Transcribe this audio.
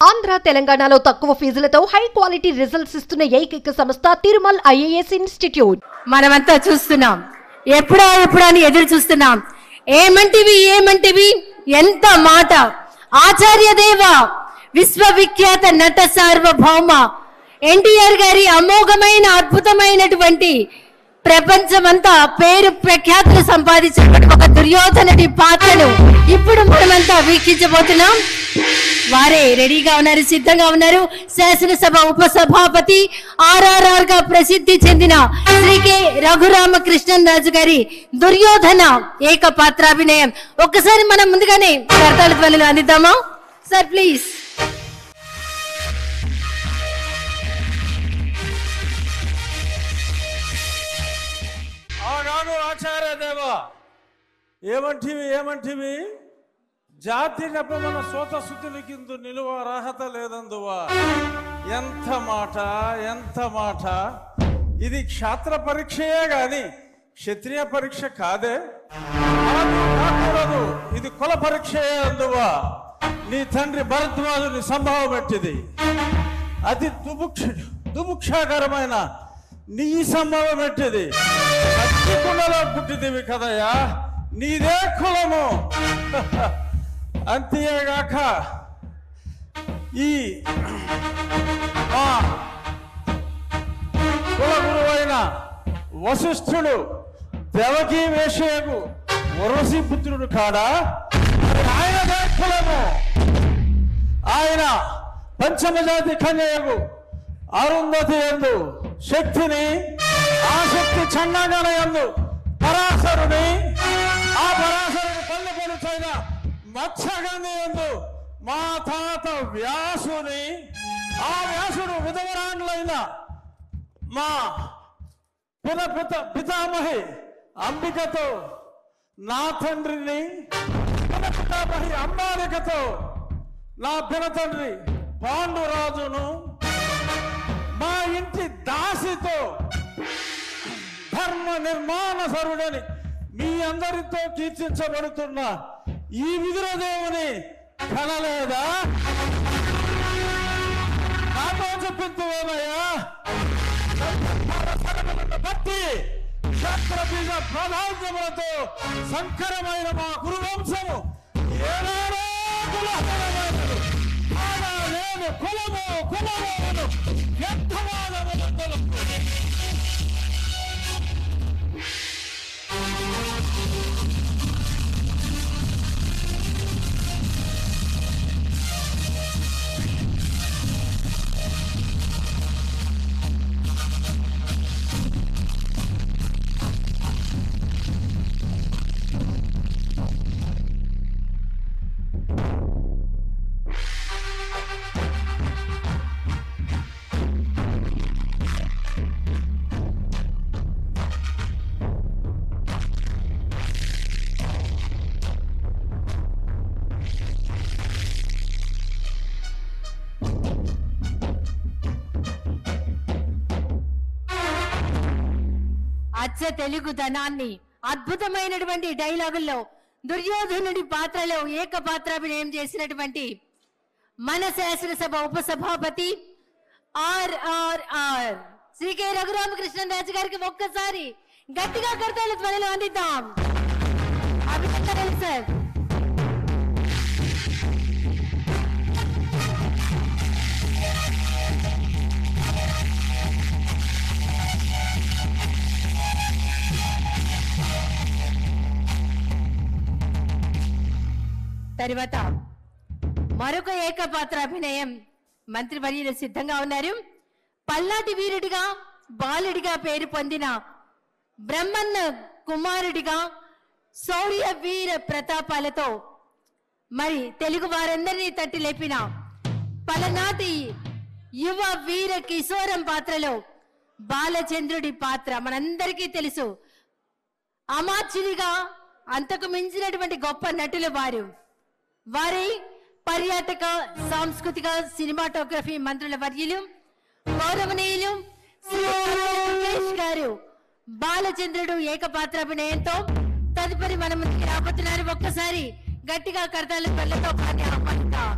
ఆంధ్ర తెలంగాణలో తక్కువ ఫీజులతో high quality results ఇస్తున్న ఏకైక సంస్థ తిరుమల్ ఐఏఎస్ ఇన్స్టిట్యూట్. మనమంతా చూస్తున్నాం, ఎప్పుడా అని ఎదురు చూస్తున్నాం. ఏమంటివి ఎంత మాట! ఆచార్య దేవ, విశ్వవిఖ్యాత నట సార్వభౌమ ఎన్టీఆర్ గారి అమోఘమైన అద్భుతమైనటువంటి ప్రపంచమంతా పేరు ప్రఖ్యాతులు సంపాదించినటువంటి ఒక దుర్యోధనుడి పాత్రను ఇప్పుడు మనమంతా వీక్షించబోతున్నాం. వారే రెడీగా ఉన్నారు, సిద్ధంగా ఉన్నారు. శాసనసభ ఉపసభాపతి, RRR గా ప్రసిద్ధి చెందిన శ్రీ కె రఘురామకృష్ణరాజు గారి దుర్యోధన ఏకపాత్రాభినయం. ఒక్కసారి మనం ముందుగానే కర్తాళ ధ్వనులు అందిద్దామా సార్, ప్లీజ్. ఆచార్య దేవ, ఏమంటివి జాతి నెపమన సోత శుద్ధులకిందు నిలువ అర్హత లేదందువా. ఎంత మాట! ఇది క్షాత్ర పరీక్షయే గాని క్షత్రియ పరీక్ష కాదే, కాకూడదు. ఇది కుల పరీక్షయే అందువా. నీ తండ్రి భరద్వాజుని సంభవం పెట్టింది. అతి దుముక్షాకరమైన నీ సంభవం పెట్టింది. కుండలో పుట్టిదివి కదయ్యా, నీదే కులము. అంతేగాక ఈ కుల గురువైన వశిష్ఠుడు దేవకీ వేషయకు వరసి పుత్రుడు కాడా? ఆయనదే కులము. ఆయన పంచమజాతి కన్యకు అరుంధతి యందు శక్తిని, ఆ శక్తి చండాగణ యందు పరాశరుని, ఆ పరాశరుని పల్లె పలుచైన మత్స్యగంధి యందు మా తాత వ్యాసుని, ఆ వ్యాసుడు విధవరాండ్లైన మా పితామహి అంబికతో నా తండ్రిని, పితామహి అంబాలికతో నా పినతండ్రి పాండురాజును, మా ఇంటి దాసితో ధర్మ నిర్మాణ సరుడని మీ అందరితో కీర్తించబడుతున్న ఈ విదురదేవుని కనలేదా? నాతో చెప్పిందేమయ్యా? బట్టి క్షత్రబీజ ప్రధానములతో సంకరమైన మా కురువంశము ఏనాడో కులహరణమైనది. కాగా నేను కులము వ్యర్థవాదములు తెలుపు. అచ్చ తెలుగుదనాన్ని అద్భుతమైనటువంటి డైలాగుల్లో దుర్యోధనుడి పాత్రలో ఏకపాత్రాభినయం చేసినటువంటి మన శాసనసభ ఉపసభాపతి RRR శ్రీ కె రఘురామకృష్ణరాజు గారికి ఒక్కసారి గట్టిగా కర్తాళ ధ్వనులు అందిద్దాం. అభినందనలు సార్. తరువాత మరొక ఏకపాత్రాభినయం మంత్రివర్యులు సిద్ధంగా ఉన్నారు. పల్నాటి వీరుడిగా, బాలుడిగా పేరు పొందిన బ్రహ్మన్న కుమారుడిగా శౌర్య వీర ప్రతాపాలతో మరి తెలుగు వారందరినీ తట్టి లేపిన పలనాటి యువ వీర కిశోరం పాత్రలో బాలచంద్రుడి పాత్ర మనందరికీ తెలుసు. అమాత్యునిగా అంతకు మించినటువంటి గొప్ప నటులు వారి పర్యాటక, సాంస్కృతిక, సినిమాటోగ్రఫీ మంత్రుల వర్యులు గౌరవనీయులు శ్రీ గారు బాలచంద్రుడు ఏకపాత్రాభినయంతో తదుపరి మన ముందుకు రాబోతున్నారు. ఒక్కసారి గట్టిగా కర్తాల పల్లెతో ఆహ్వానిద్దాం.